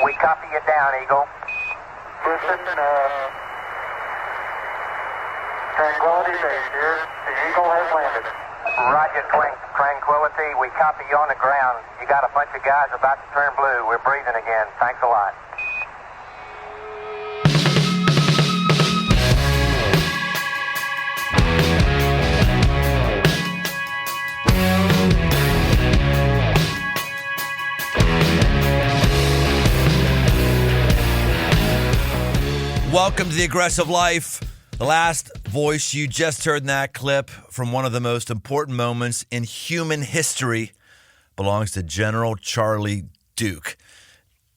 We copy you down, Eagle. Listen, Tranquility Base here. The Eagle has landed. Roger, Tranquility. We copy you on the ground. You got a bunch of guys about to turn blue. We're breathing again. Thanks a lot. Welcome to The Aggressive Life. The last voice you just heard in that clip from one of the most important moments in human history belongs to General Charlie Duke.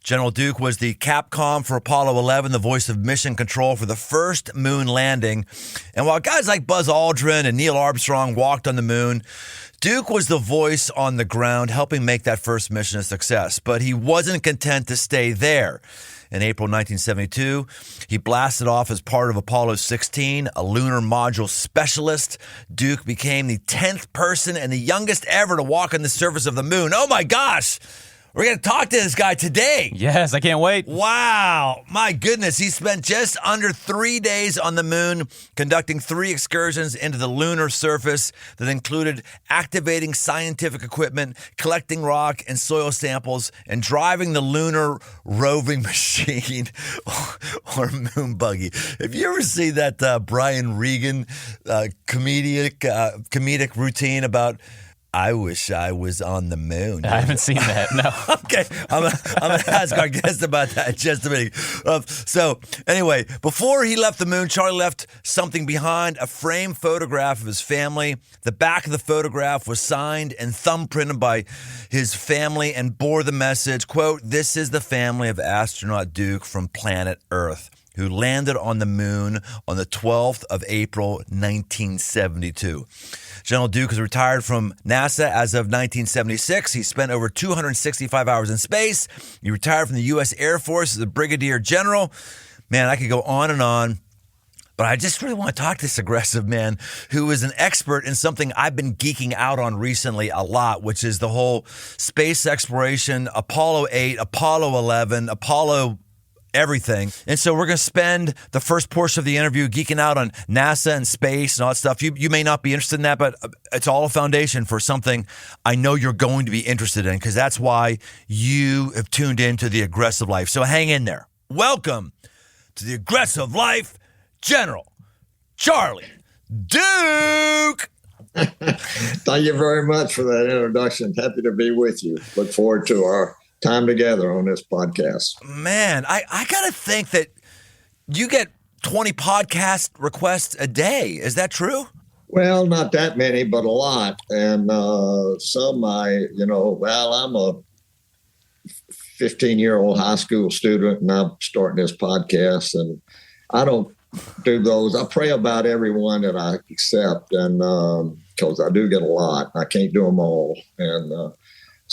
General Duke was the Capcom for Apollo 11, the voice of mission control for the first moon landing. And while guys like Buzz Aldrin and Neil Armstrong walked on the moon, Duke was the voice on the ground helping make that first mission a success. But he wasn't content to stay there. In April 1972, he blasted off as part of Apollo 16, a lunar module specialist. Duke became the 10th person and the youngest ever to walk on the surface of the moon. Oh my gosh! We're going to talk to this guy today. Yes, I can't wait. Wow. My goodness. He spent just under 3 days on the moon, conducting 3 excursions into the lunar surface that included activating scientific equipment, collecting rock and soil samples, and driving the lunar roving machine or moon buggy. Have you ever seen that Brian Regan comedic routine about I wish I was on the moon? I haven't seen that, no. Okay, I'm gonna ask our guest about that in just a minute. So anyway, before he left the moon, Charlie left something behind, a framed photograph of his family. The back of the photograph was signed and thumbprinted by his family and bore the message, quote, "This is the family of astronaut Duke from planet Earth, who landed on the moon on the 12th of April, 1972. General Duke is retired from NASA as of 1976. He spent over 265 hours in space. He retired from the U.S. Air Force as a brigadier general. Man, I could go on, but I just really want to talk to this aggressive man who is an expert in something I've been geeking out on recently a lot, which is the whole space exploration, Apollo 8, Apollo 11, Apollo everything. And so we're going to spend the first portion of the interview geeking out on NASA and space and all that stuff. You may not be interested in that, but it's all a foundation for something I know you're going to be interested in, because that's why you have tuned into The Aggressive Life. So hang in there. Welcome to The Aggressive Life, General Charlie Duke. Thank you very much for that introduction. Happy to be with you. Look forward to our time together on this podcast. Man, I got to think that you get 20 podcast requests a day. Is that true? Well, not that many, but a lot. And some I'm a 15-year-old high school student and I'm starting this podcast, and I don't do those. I pray about everyone that I accept, and because I do get a lot. I can't do them all. And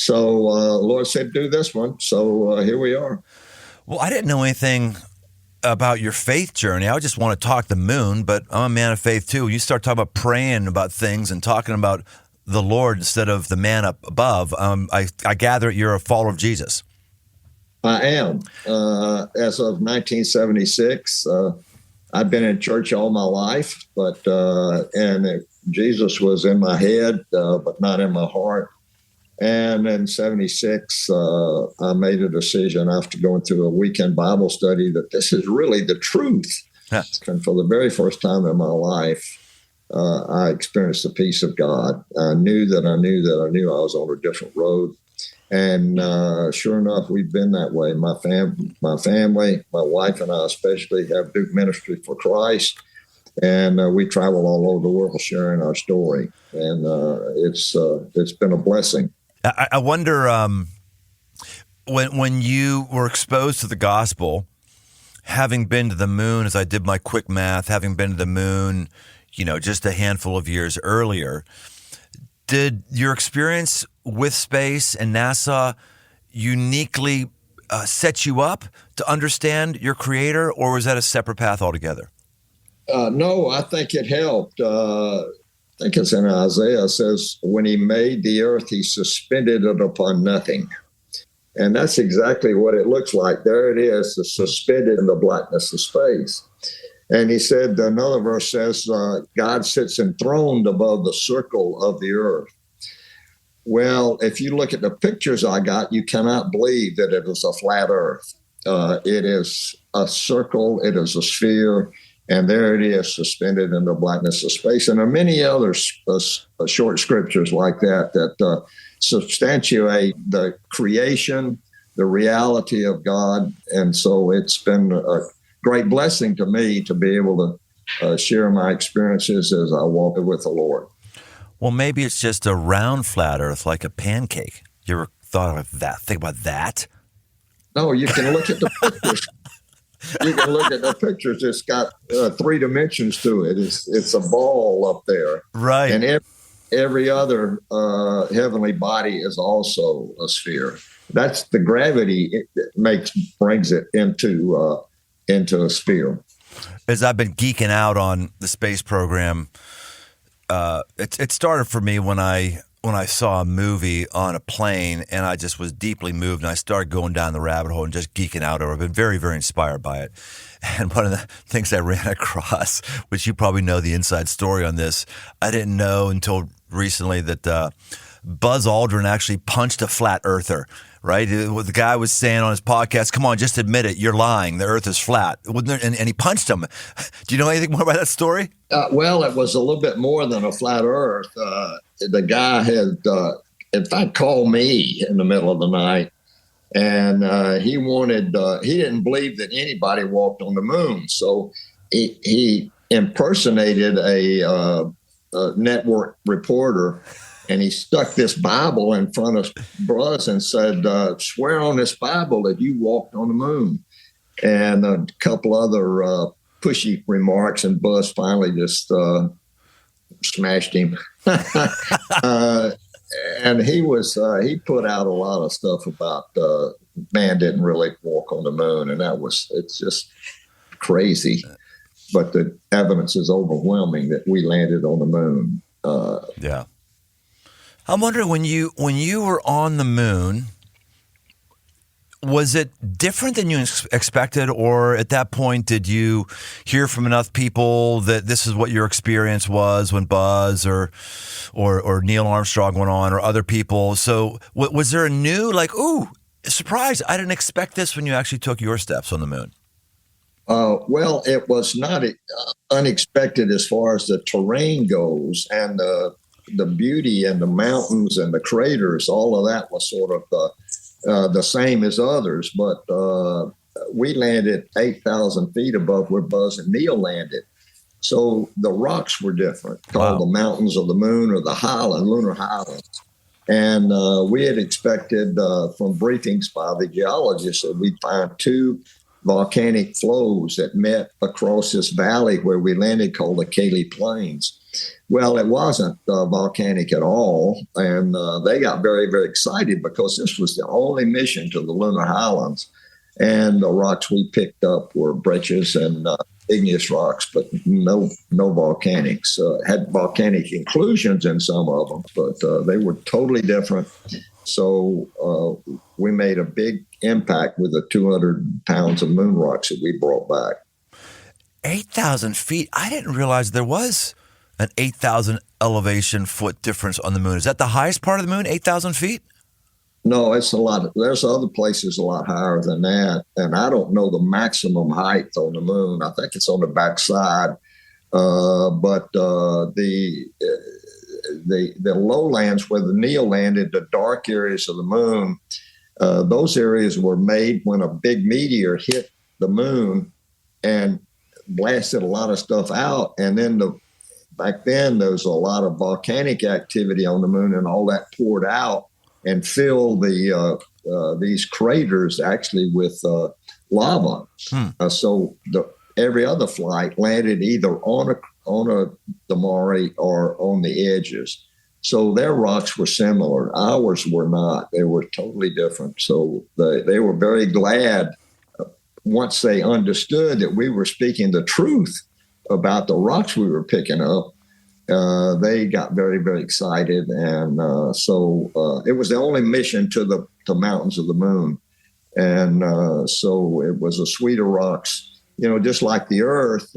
So Lord said, do this one. So here we are. Well, I didn't know anything about your faith journey. I just want to talk the moon, but I'm a man of faith too. When you start talking about praying about things and talking about the Lord instead of the man up above, I gather you're a follower of Jesus. I am. As of 1976, I've been in church all my life, and Jesus was in my head, but not in my heart. And in 76, I made a decision after going through a weekend Bible study that this is really the truth. Yeah. And for the very first time in my life, I experienced the peace of God. I knew I was on a different road. And sure enough, we've been that way. My family, my wife and I especially, have Duke Ministry for Christ. And we travel all over the world sharing our story. And it's been a blessing. I wonder, when you were exposed to the gospel, having been to the moon, as I did my quick math, having been to the moon, just a handful of years earlier, did your experience with space and NASA uniquely set you up to understand your creator, or was that a separate path altogether? No, I think it helped. I think it's in Isaiah. It says, when he made the earth, he suspended it upon nothing. And that's exactly what it looks like. There it is, suspended in the blackness of space. And he said, another verse says, God sits enthroned above the circle of the earth. Well, if you look at the pictures I got, you cannot believe that it is a flat earth. It is a circle, it is a sphere, and there it is, suspended in the blackness of space. And there are many other short scriptures like that substantiate the creation, the reality of God. And so it's been a great blessing to me to be able to share my experiences as I walk with the Lord. Well, maybe it's just a round flat earth like a pancake. You ever thought of that? Think about that? No, you can look at the pictures. You can look at the pictures. It's got 3 dimensions to it. It's a ball up there. Right. And every other heavenly body is also a sphere. That's the gravity brings it into a sphere. As I've been geeking out on the space program, it started for me when I saw a movie on a plane, and I just was deeply moved, and I started going down the rabbit hole and just geeking out over it. I've been very, very inspired by it. And one of the things I ran across, which you probably know the inside story on this, I didn't know until recently that Buzz Aldrin actually punched a flat earther. Right? The guy was saying on his podcast, come on, just admit it. You're lying. The earth is flat. And he punched him. Do you know anything more about that story? Well, it was a little bit more than a flat earth. The guy had, in fact, called me in the middle of the night. And he didn't believe that anybody walked on the moon. So he impersonated a network reporter. And he stuck this Bible in front of Buzz and said, swear on this Bible that you walked on the moon. And a couple other pushy remarks, and Buzz finally just smashed him. And he put out a lot of stuff about man didn't really walk on the moon. And it's just crazy. But the evidence is overwhelming that we landed on the moon. Yeah. I'm wondering, when you were on the moon, was it different than you expected, or at that point did you hear from enough people that this is what your experience was when Buzz or Neil Armstrong went on, or other people? So was there a new, ooh, surprise, I didn't expect this when you actually took your steps on the moon? Well, it was not unexpected as far as the terrain goes, and the beauty and the mountains and the craters, all of that was sort of the same as others. But we landed 8,000 feet above where Buzz and Neil landed. So the rocks were different, called the mountains of the moon, or the lunar highlands. And we had expected from briefings by the geologists that we'd find 2 volcanic flows that met across this valley where we landed, called the Cayley Plains. Well, it wasn't volcanic at all, and they got very, very excited because this was the only mission to the lunar highlands, and the rocks we picked up were breccias and igneous rocks, but no volcanics. Had volcanic inclusions in some of them, but they were totally different. So we made a big impact with the 200 pounds of moon rocks that we brought back. 8,000 feet. I didn't realize there was an 8,000 elevation foot difference on the moon. Is that the highest part of the moon, 8,000 feet? No, it's a lot. There's other places a lot higher than that. And I don't know the maximum height on the moon. I think it's on the backside. But the lowlands where the Neil landed, the dark areas of the moon, those areas were made when a big meteor hit the moon and blasted a lot of stuff out. And then back then, there was a lot of volcanic activity on the moon, and all that poured out and filled these craters actually with lava. So every other flight landed either on the Mare or on the edges. So their rocks were similar. Ours were not. They were totally different. So they were very glad once they understood that we were speaking the truth about the rocks we were picking up. They got very, very excited. And so it was the only mission to the mountains of the moon. And so it was a suite of rocks. Just like the Earth,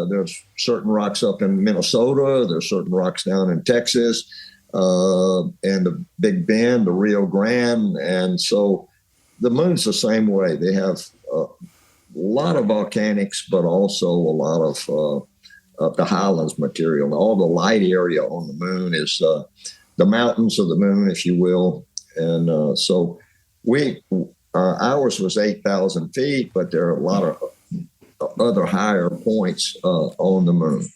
there's certain rocks up in Minnesota, there's certain rocks down in Texas, and the Big Bend, the Rio Grande. And so the moon's the same way. They have a lot of volcanics, but also a lot of the highlands material. All the light area on the moon is the mountains of the moon, if you will. And so ours was 8,000 feet, but there are a lot of other higher points on the moon.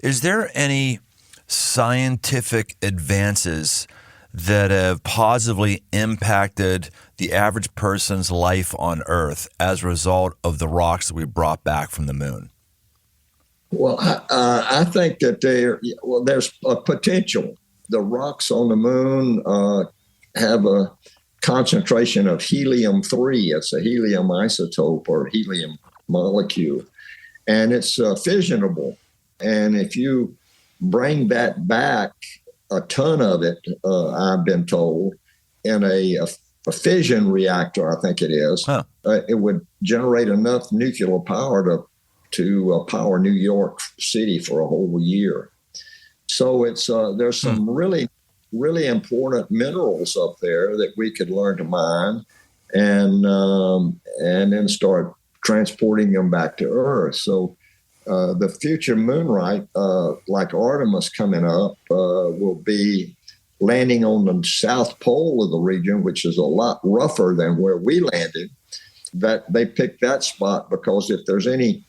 Is there any scientific advances that have positively impacted the average person's life on Earth as a result of the rocks that we brought back from the moon? Well, I think that there's a potential. The rocks on the moon have a concentration of helium-3. It's a helium isotope or helium molecule, and it's fissionable. And if you bring that back, a ton of it, I've been told, in a fission reactor, I think it is, it would generate enough nuclear power to power New York City for a whole year. So there's some really, really important minerals up there that we could learn to mine, and then start transporting them back to Earth. So the future moonlight, like Artemis coming up, will be landing on the south pole of the region, which is a lot rougher than where we landed. That they picked that spot because if there's any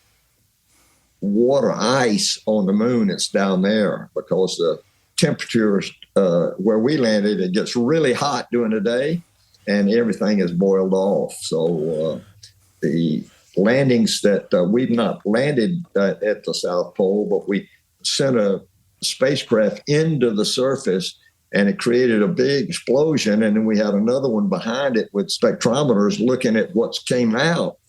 water ice on the moon, it's down there, because the temperatures where we landed, it gets really hot during the day and everything is boiled off. So the landings that we've not landed at the South Pole, but we sent a spacecraft into the surface and it created a big explosion. And then we had another one behind it with spectrometers looking at what came out.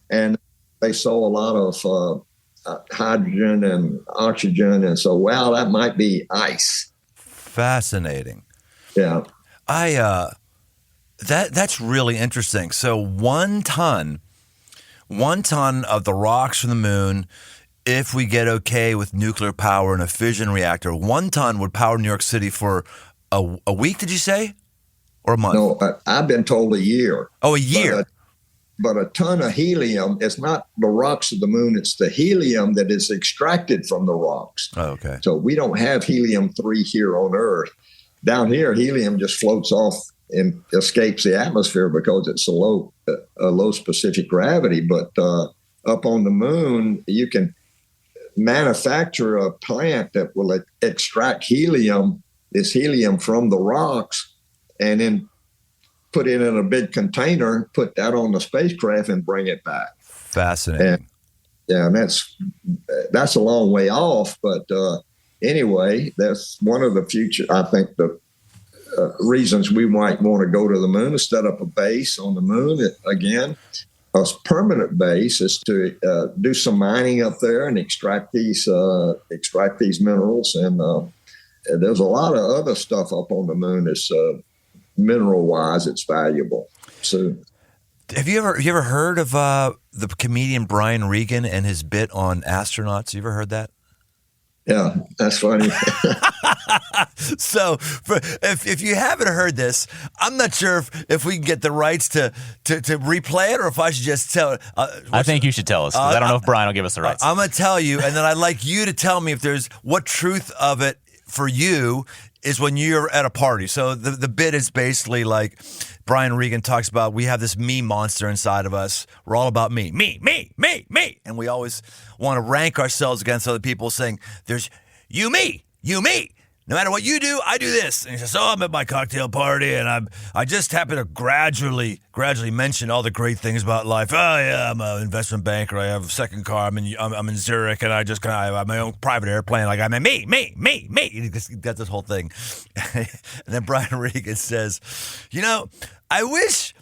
And they saw a lot of hydrogen and oxygen. And so, wow, that might be ice. Fascinating. Yeah. That's really interesting. So 1 ton of the rocks from the moon, if we get okay with nuclear power in a fission reactor, 1 ton would power New York City for a week, did you say? Or a month? No, I've been told a year. Oh, a year. But a ton of helium, it's not the rocks of the moon, it's the helium that is extracted from the rocks. Oh, okay. So we don't have helium-3 here on Earth. Down here, helium just floats off and escapes the atmosphere because it's a low specific gravity. But up on the moon, you can manufacture a plant that will extract this helium from the rocks, and then put it in a big container, put that on the spacecraft, and bring it back. Fascinating. And that's a long way off, but anyway, that's one of the future. I think the reasons we might want to go to the moon is set up a base on the moon. Again, a permanent base is to do some mining up there and extract these minerals. And there's a lot of other stuff up on the moon that's mineral wise, it's valuable. So, have you ever heard of the comedian Brian Regan and his bit on astronauts? You ever heard that? Yeah, that's funny. So, if you haven't heard this, I'm not sure if we can get the rights to replay it, or if I should just tell it. I think you should tell us, 'cause I don't know if Brian will give us the rights. I'm going to tell you, and then I'd like you to tell me if there's what truth of it for you is when you're at a party. So the bit is basically like Brian Regan talks about, we have this me monster inside of us. We're all about me. And we always want to rank ourselves against other people, saying, there's you, me. No matter what you do, I do this. And he says, I'm at my cocktail party, and I just happen to gradually mention all the great things about life. Oh, yeah, I'm an investment banker. I have a second car. I'm in Zurich, and I have my own private airplane. Like, I'm me. He got this whole thing. And then Brian Regan says, I wish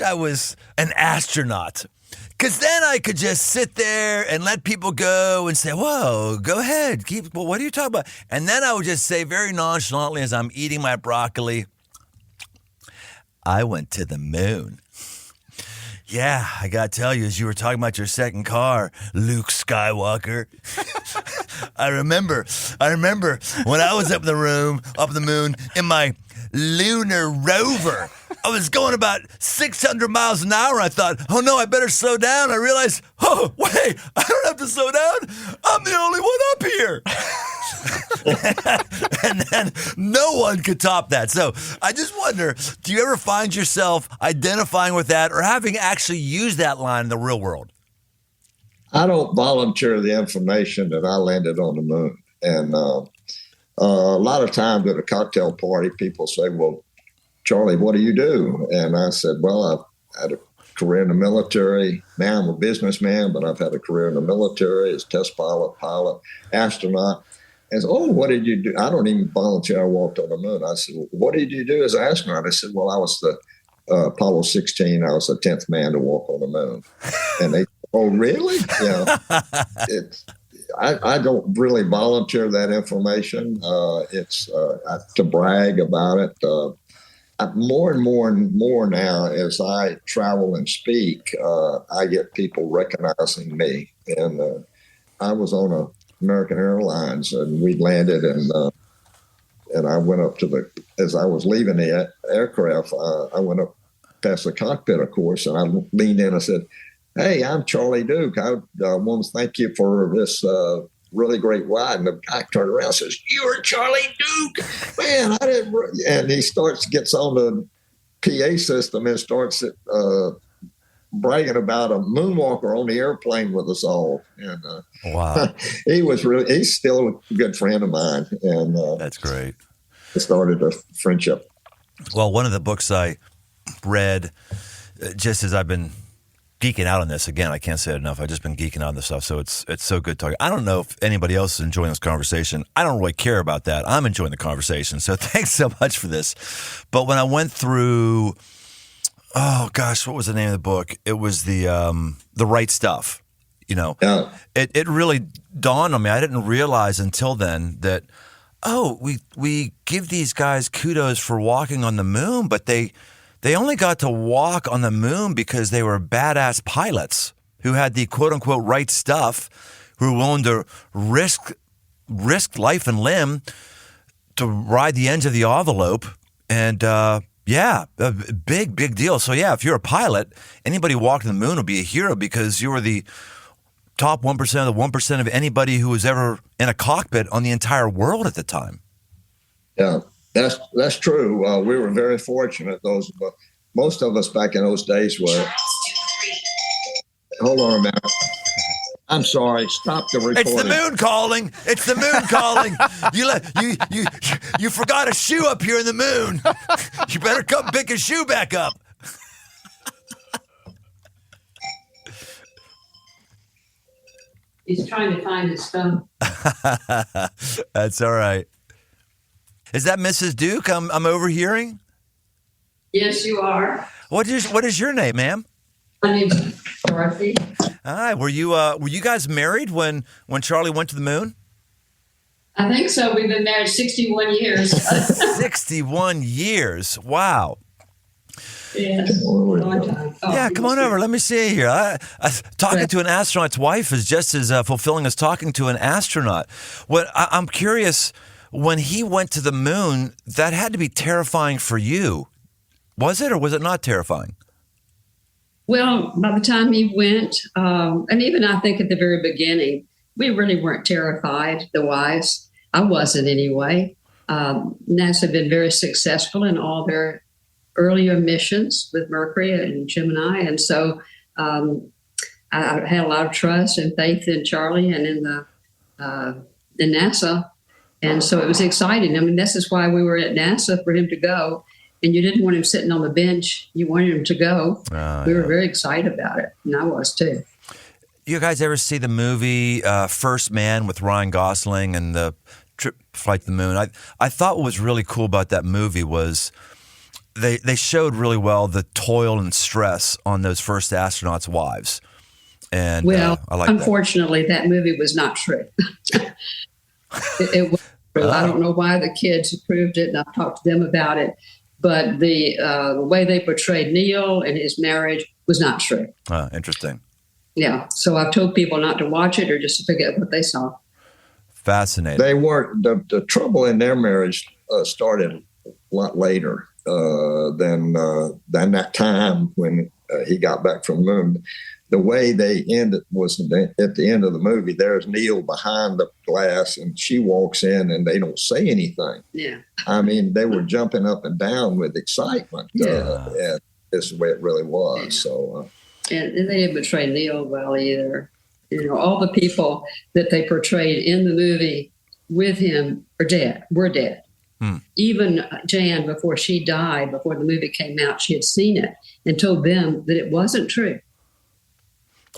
I was an astronaut. Because then I could just sit there and let people go and say, whoa, go ahead. What are you talking about? And then I would just say very nonchalantly as I'm eating my broccoli, I went to the moon. Yeah, I got to tell you, as you were talking about your second car, Luke Skywalker, I remember when I was up in the moon, in my lunar rover. I was going about 600 miles an hour. I thought, oh no, I better slow down. I realized, oh, wait, I don't have to slow down. I'm the only one up here. And then no one could top that. So I just wonder, do you ever find yourself identifying with that or having actually used that line in the real world? I don't volunteer the information that I landed on the moon. And a lot of times at a cocktail party, people say, well, Charlie, what do you do? And I said, well, I've had a career in the military. Now I'm a businessman, but I've had a career in the military as test pilot, astronaut. And said, oh, what did you do? I don't even volunteer. I walked on the moon. I said, well, what did you do as an astronaut? I said, well, I was the Apollo 16. I was the 10th man to walk on the moon. And they said, oh, really? Yeah. I don't really volunteer that information. It's to brag about it. More and more now, as I travel and speak, I get people recognizing me. And I was on American Airlines, and we landed, and I went up as I was leaving the aircraft, I went up past the cockpit, of course, and I leaned in and said, hey, I'm Charlie Duke. I want to thank you for this really great ride. And the guy turned around and says, you're Charlie Duke. Man, I didn't. And he gets on the PA system and starts bragging about a moonwalker on the airplane with us all. And wow. He's still a good friend of mine. And that's great. It started a friendship. Well, one of the books I read, just as I've been geeking out on this, again, I can't say it enough. I've just been geeking out on this stuff, so it's so good talking. I don't know if anybody else is enjoying this conversation. I don't really care about that. I'm enjoying the conversation, so thanks so much for this. But when I went through, oh gosh, what was the name of the book? It was the Right Stuff. You know, yeah. It really dawned on me. I didn't realize until then that, oh, we give these guys kudos for walking on the moon, but they only got to walk on the moon because they were badass pilots who had the quote-unquote right stuff, who were willing to risk life and limb to ride the ends of the envelope. And, yeah, a big deal. So, yeah, if you're a pilot, anybody walking the moon will be a hero because you were the top 1% of the 1% of anybody who was ever in a cockpit on the entire world at the time. Yeah. That's true. We were very fortunate. Most of us back in those days were. Hold on a minute. I'm sorry. Stop the recording. It's the moon calling. It's the moon calling. You forgot a shoe up here in the moon. You better come pick a shoe back up. He's trying to find his phone. That's all right. Is that Mrs. Duke I'm overhearing? Yes, you are. What is your name, ma'am? My name's Dorothy. All right. Were you guys married when Charlie went to the moon? I think so. We've been married 61 years. 61 years. Wow. Yes. Long time. Oh, yeah, come on over. Let me see you here. Talking to an astronaut's wife is just as fulfilling as talking to an astronaut. I'm curious. When he went to the moon, that had to be terrifying for you. Was it, or was it not terrifying? Well, by the time he went, and even I think at the very beginning, we really weren't terrified, the wives. I wasn't anyway. NASA had been very successful in all their earlier missions with Mercury and Gemini. And so I had a lot of trust and faith in Charlie and in NASA. And so it was exciting. I mean, this is why we were at NASA, for him to go. And you didn't want him sitting on the bench. You wanted him to go. We were very excited about it. And I was too. You guys ever see the movie First Man with Ryan Gosling and the trip flight to the moon? I thought what was really cool about that movie was they showed really well the toil and stress on those first astronauts' wives. And well, I like unfortunately, that movie was not true. It was. I don't know why the kids approved it, and I've talked to them about it. but the way they portrayed Neil and his marriage was not true. Interesting. Yeah. So I've told people not to watch it or just to forget what they saw. Fascinating. They weren't, the trouble in their marriage started a lot later than that time when he got back from the moon. The way they ended was at the end of the movie, there's Neil behind the glass and she walks in and they don't say anything. Yeah. I mean, they were jumping up and down with excitement. Yeah. And this is the way it really was. Yeah. So, and they didn't portray Neil well either. You know, all the people that they portrayed in the movie with him were dead. Even Jan, before she died, before the movie came out, she had seen it and told them that it wasn't true.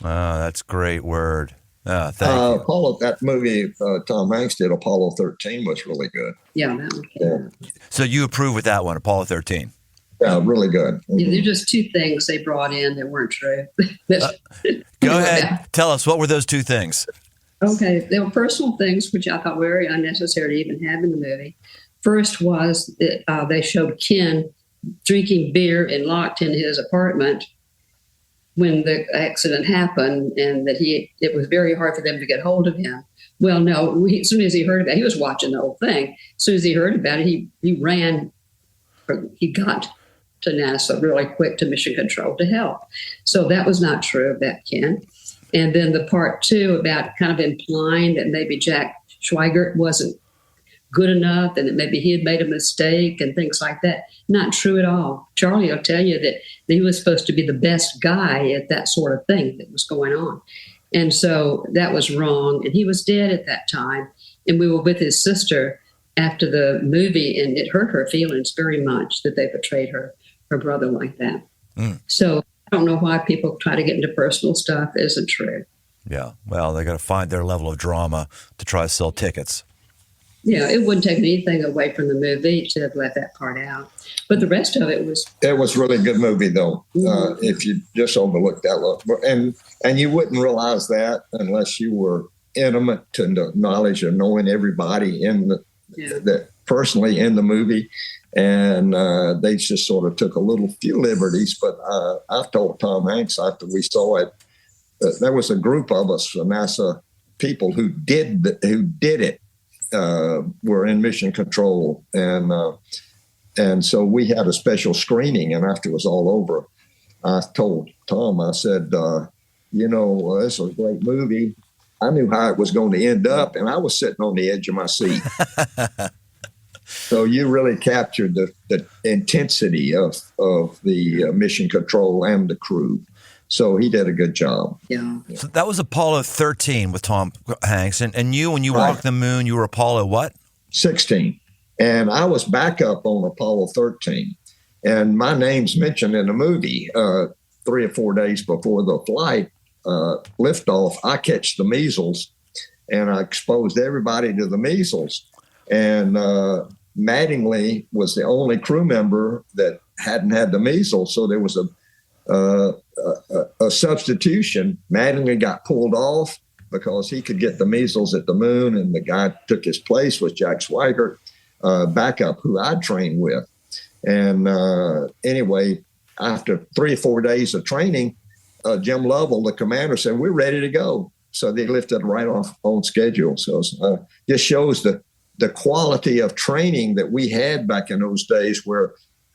Oh, that's a great word. Thank you. Apollo, that movie Tom Hanks did, Apollo 13, was really good. Yeah, that one came out. So you approve with that one, Apollo 13? Yeah, really good. Yeah, there are just two things they brought in that weren't true. Go ahead. Tell us, what were those two things? Okay, there were personal things which I thought were very unnecessary to even have in the movie. First was that they showed Ken drinking beer and locked in his apartment when the accident happened, and that it was very hard for them to get hold of him. Well, no, as soon as he heard about it, he was watching the whole thing. As soon as he heard about it, he ran, he got to NASA really quick to Mission Control to help. So that was not true about Ken. And then the part two about kind of implying that maybe Jack Schweigert wasn't good enough and that maybe he had made a mistake and things like that. Not true at all. Charlie will tell you that he was supposed to be the best guy at that sort of thing that was going on. And so that was wrong. And he was dead at that time. And we were with his sister after the movie, and it hurt her feelings very much that they portrayed her brother like that. So I don't know why people try to get into personal stuff. It isn't true. Yeah. Well, they got to find their level of drama to try to sell tickets. Yeah, it wouldn't take anything away from the movie to have let that part out. But the rest of it was... It was really a good movie, though, if you just overlooked that look. And you wouldn't realize that unless you were intimate to the knowledge of knowing everybody personally in the movie. And they just sort of took a few liberties. But I told Tom Hanks after we saw it, there was a group of us, NASA people, who did it. Were in Mission Control, and so we had a special screening. And after it was all over, I told Tom, I said, this was a great movie. I knew how it was going to end up, and I was sitting on the edge of my seat. So you really captured the intensity of the Mission Control and the crew. So he did a good job. Yeah. So that was Apollo 13 with Tom Hanks. And you, when you walked the moon, you were Apollo what? 16. And I was back up on Apollo 13. And my name's mentioned in the movie 3 or 4 days before the flight liftoff. I catch the measles, and I exposed everybody to the measles. And Mattingly was the only crew member that hadn't had the measles. So there was a substitution. Mattingly got pulled off because he could get the measles at the moon, and the guy who took his place was Jack Schweigert, backup, who I trained with. And anyway, after 3 or 4 days of training, Jim Lovell, the commander, said, "We're ready to go." So they lifted right off on schedule. So just shows the quality of training that we had back in those days, where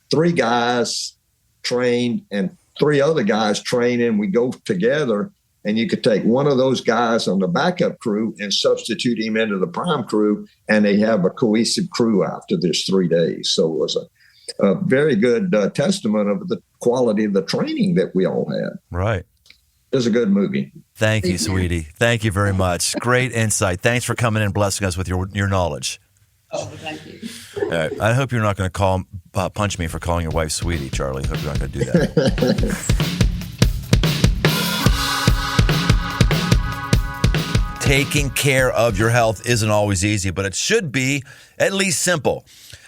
3 guys trained and 3 other guys train, and we go together, and you could take one of those guys on the backup crew and substitute him into the prime crew, and they have a cohesive crew after this 3 days. So it was a very good testament of the quality of the training that we all had. Right. It was a good movie. Thank you, sweetie. Thank you very much. Great insight. Thanks for coming in and blessing us with your knowledge. Oh, thank you. All right. I hope you're not going to punch me for calling your wife sweetie, Charlie. I hope you're not going to do that. Taking care of your health isn't always easy, but it should be at least simple.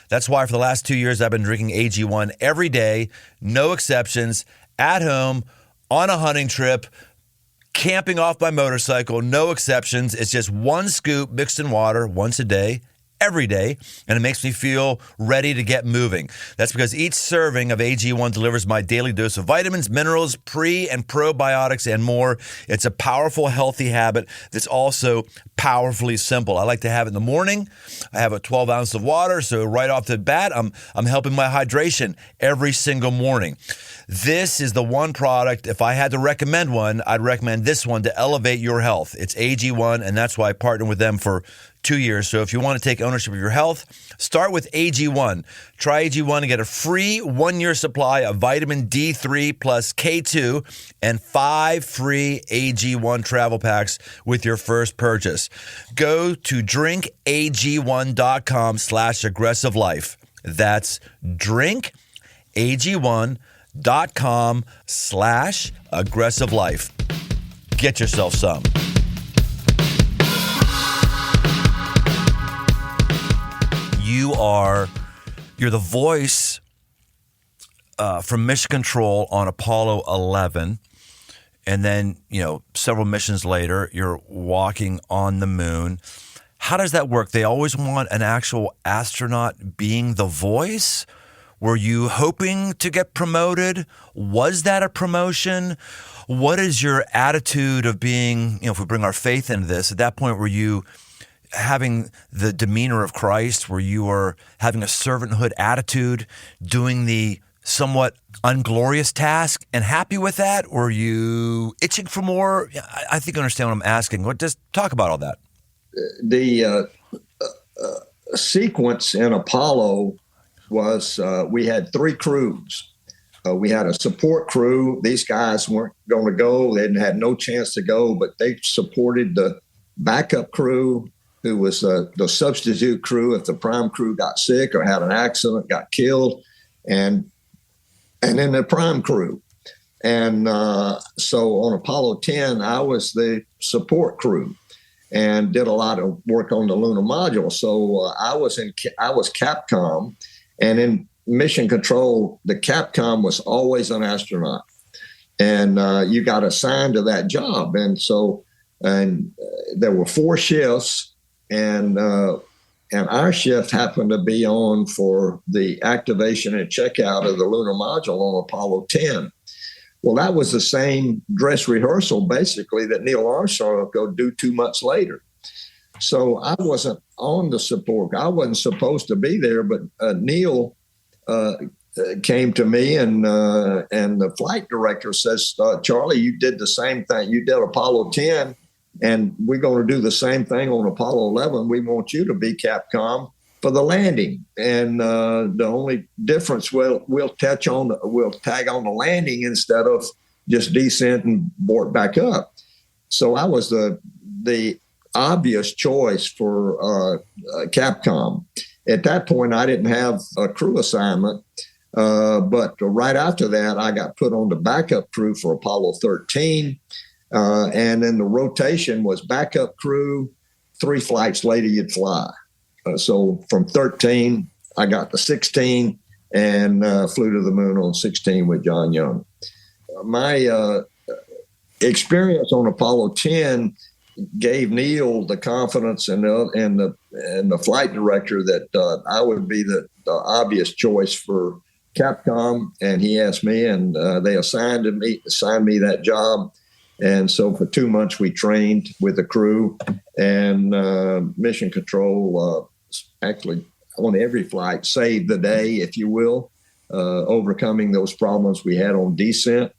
That's why for the last 2 years, I've been drinking AG1 every day, no exceptions, at home, on a hunting trip, camping off my motorcycle, no exceptions. It's just 1 scoop mixed in water once a day, every day, and it makes me feel ready to get moving. That's because each serving of AG1 delivers my daily dose of vitamins, minerals, pre and probiotics, and more. It's a powerful, healthy habit that's also powerfully simple. I like to have it in the morning. I have a 12 ounces of water, so right off the bat, I'm helping my hydration every single morning. This is the one product, if I had to recommend one, I'd recommend this one to elevate your health. It's AG1, and that's why I partnered with them for 2 years. So if you want to take ownership of your health, start with AG1. Try AG1 and get a free 1-year supply of vitamin D3 plus K2 and 5 free AG1 travel packs with your first purchase. Go to drinkag1.com/aggressivelife. That's drinkag1.com/aggressivelife. Get yourself some. You're the voice from Mission Control on Apollo 11. And then, several missions later, you're walking on the moon. How does that work? They always want an actual astronaut being the voice? Were you hoping to get promoted? Was that a promotion? What is your attitude of being, if we bring our faith into this, at that point, were you having the demeanor of Christ, where you are having a servanthood attitude, doing the somewhat unglorious task and happy with that? Or are you itching for more? I think I understand what I'm asking. Just talk about all that. The sequence in Apollo was we had 3 crews. We had a support crew. These guys weren't going to go. They had no chance to go, but they supported the backup crew, who was the substitute crew if the prime crew got sick or had an accident, got killed, and then the prime crew. And so on Apollo 10, I was the support crew and did a lot of work on the lunar module. So I was Capcom, and in Mission Control, the Capcom was always an astronaut, and you got assigned to that job. And so, there were 4 shifts. And our shift happened to be on for the activation and checkout of the lunar module on Apollo 10. Well, that was the same dress rehearsal, basically, that Neil Armstrong would go do 2 months later. So I wasn't on the support. I wasn't supposed to be there, but Neil came to me, and the flight director says, Charlie, you did the same thing. You did Apollo 10. And we're going to do the same thing on Apollo 11. We want you to be Capcom for the landing. And the only difference, we'll tag on the landing instead of just descent and board back up. So I was the obvious choice for Capcom. At that point, I didn't have a crew assignment. But right after that, I got put on the backup crew for Apollo 13. And then the rotation was backup crew. 3 flights later, you'd fly. So from 13, I got to 16 and flew to the moon on 16 with John Young. My experience on Apollo 10 gave Neil the confidence and the flight director that I would be the obvious choice for Capcom. And he asked me, and they assigned me that job. And so for 2 months, we trained with the crew, and Mission Control actually on every flight saved the day, if you will, overcoming those problems we had on descent,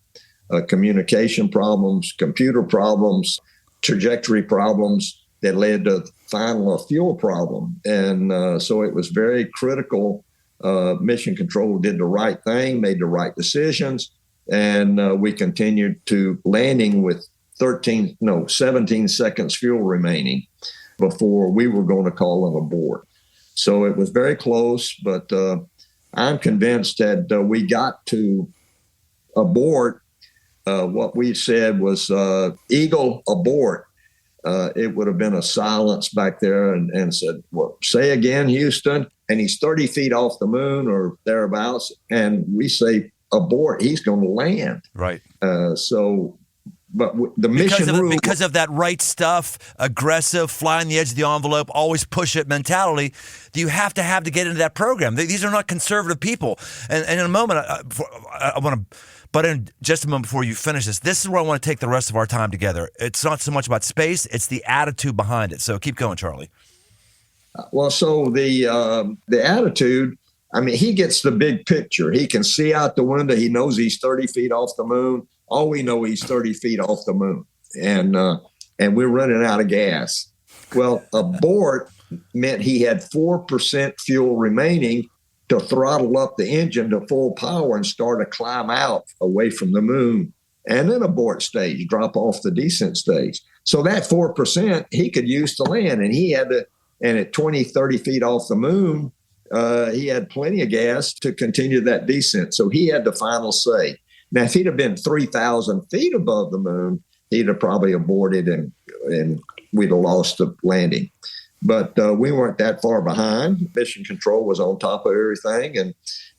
communication problems, computer problems, trajectory problems that led to final fuel problem. And so it was very critical. Mission Control did the right thing, made the right decisions. And we continued to landing with 17 seconds fuel remaining before we were going to call them aboard. So it was very close, but I'm convinced that we got to aboard. What we said was Eagle aboard. It would have been a silence back there and said, well, say again, Houston. And he's 30 feet off the moon or thereabouts. And we say, aboard, he's going to land. Right. So but the mission rule, because of that right stuff, aggressive, fly on the edge of the envelope, always push it mentality that you have to get into that program. These are not conservative people. And in a moment, I want to, but in just a moment before you finish this is where I want to take the rest of our time together. It's not so much about space; it's the attitude behind it. So keep going, Charlie. Well, so the attitude. I mean, he gets the big picture. He can see out the window. He knows he's 30 feet off the moon. All we know, he's 30 feet off the moon, and we're running out of gas. Well, abort meant he had 4% fuel remaining to throttle up the engine to full power and start a climb out away from the moon, and then abort stage, drop off the descent stage. So that 4% he could use to land, and he had to. And at 20, 30 feet off the moon, he had plenty of gas to continue that descent. So he had the final say. Now, if he'd have been 3,000 feet above the moon, he'd have probably aborted and we'd have lost the landing. But we weren't that far behind. Mission Control was on top of everything. And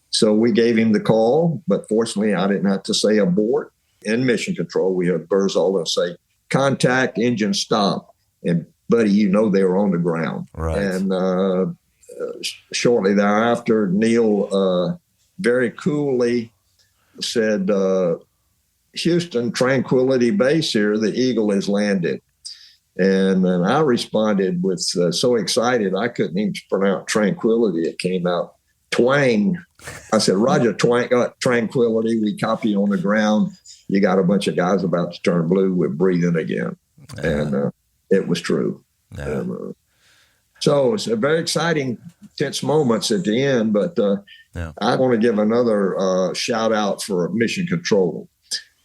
so we gave him the call. But fortunately, I didn't have to say abort. In Mission Control, we had Burzall and say, contact, engine stop. And, buddy, you know they were on the ground. Right. And shortly thereafter, Neil very coolly said, Houston, Tranquility Base here, the Eagle has landed. And then I responded with so excited, I couldn't even pronounce Tranquility. It came out twang. I said, Roger, twang, Tranquility, we copy on the ground. You got a bunch of guys about to turn blue. We're breathing again. And it was true. So it's a very exciting, tense moments at the end. But I want to give another shout out for Mission Control.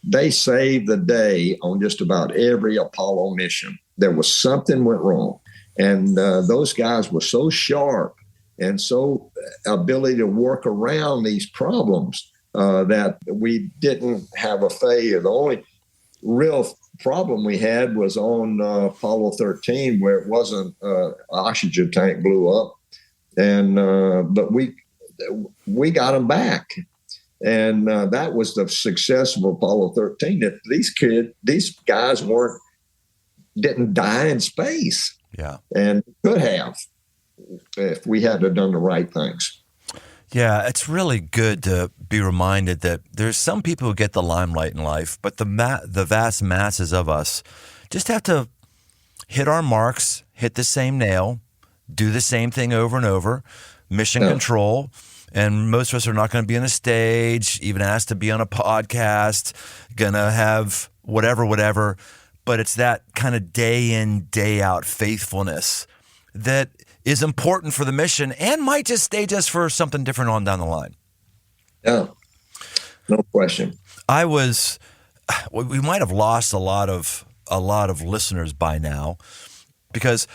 They saved the day on just about every Apollo mission. There was something went wrong. And those guys were so sharp and so ability to work around these problems that we didn't have a failure. The only real problem we had was on Apollo 13, where it wasn't oxygen tank blew up, and but we got them back, and that was the success of Apollo 13. That these guys didn't die in space, and could have if we had done the right things. Yeah, it's really good to be reminded that there's some people who get the limelight in life, but the vast masses of us just have to hit our marks, hit the same nail, do the same thing over and over, mission control. And most of us are not going to be on a stage, even asked to be on a podcast, going to have whatever. But it's that kind of day in, day out faithfulness that is important for the mission and might just stage us for something different on down the line. Yeah, no question. We might have lost a lot of listeners by now because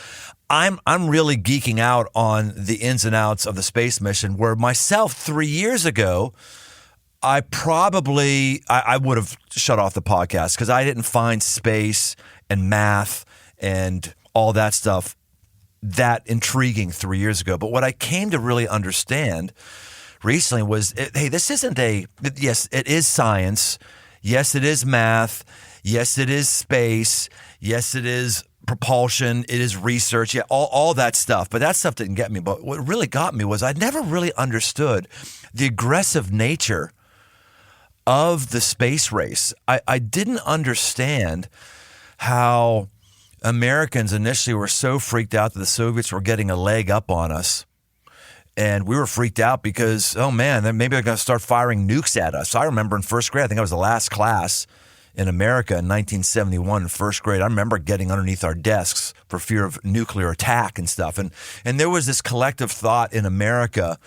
I'm really geeking out on the ins and outs of the space mission, where myself 3 years ago, I would have shut off the podcast because I didn't find space and math and all that stuff that intriguing 3 years ago. But what I came to really understand recently was, hey, this isn't yes, it is science. Yes, it is math. Yes, it is space. Yes, it is propulsion. It is research. Yeah, all that stuff. But that stuff didn't get me. But what really got me was I never really understood the aggressive nature of the space race. I didn't understand how Americans initially were so freaked out that the Soviets were getting a leg up on us. And we were freaked out because, oh man, then maybe they're going to start firing nukes at us. I remember in first grade, I think I was the last class in America in 1971 in first grade. I remember getting underneath our desks for fear of nuclear attack and stuff. And there was this collective thought in America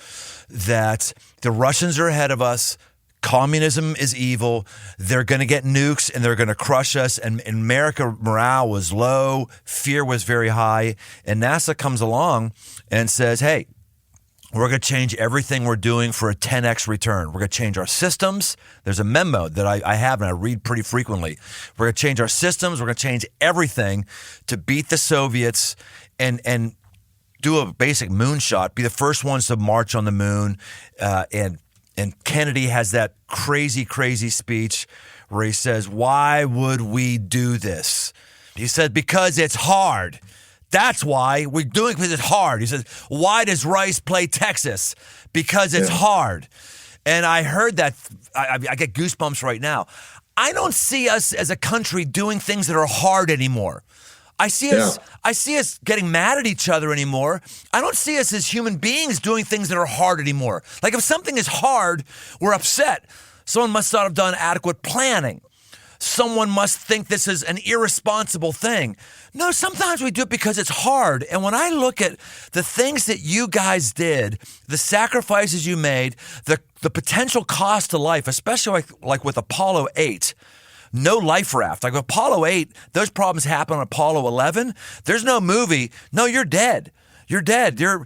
that the Russians are ahead of us. Communism is evil. They're going to get nukes and they're going to crush us. And in America, morale was low. Fear was very high. And NASA comes along and says, hey, we're going to change everything we're doing for a 10x return. We're going to change our systems. There's a memo that I have and I read pretty frequently. We're going to change our systems. We're going to change everything to beat the Soviets and do a basic moonshot, be the first ones to march on the moon. And Kennedy has that crazy, crazy speech where he says, "Why would we do this?" He said, "Because it's hard. That's why we're doing it, because it's hard." He says, "Why does Rice play Texas? Because it's hard." And I heard that. I get goosebumps right now. I don't see us as a country doing things that are hard anymore. I see us getting mad at each other anymore. I don't see us as human beings doing things that are hard anymore. Like if something is hard, we're upset. Someone must not have done adequate planning. Someone must think this is an irresponsible thing. No, sometimes we do it because it's hard. And when I look at the things that you guys did, the sacrifices you made, the potential cost to life, especially like with Apollo 8, no life raft. Like Apollo 8, those problems happen on Apollo 11. There's no movie. No, you're dead. You're dead. You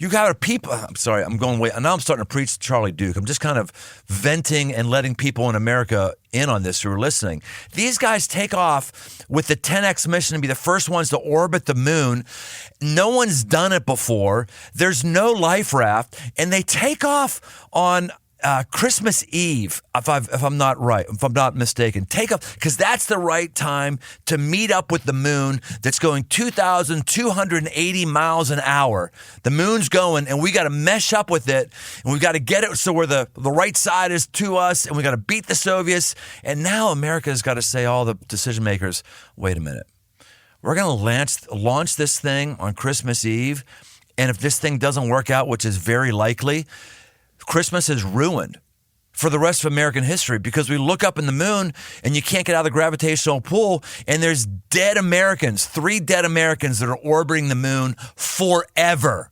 got a people. I'm sorry. I'm going way. Now I'm starting to preach to Charlie Duke. I'm just kind of venting and letting people in America in on this who are listening. These guys take off with the 10X mission to be the first ones to orbit the moon. No one's done it before. There's no life raft, and they take off on Christmas Eve, if I'm not mistaken, take off because that's the right time to meet up with the moon that's going 2,280 miles an hour. The moon's going, and we got to mesh up with it, and we got to get it so where the right side is to us, and we got to beat the Soviets. And now America's got to say, all the decision makers, wait a minute, we're going to launch this thing on Christmas Eve, and if this thing doesn't work out, which is very likely, Christmas is ruined for the rest of American history because we look up in the moon and you can't get out of the gravitational pull, and there's dead Americans, 3 dead Americans that are orbiting the moon forever.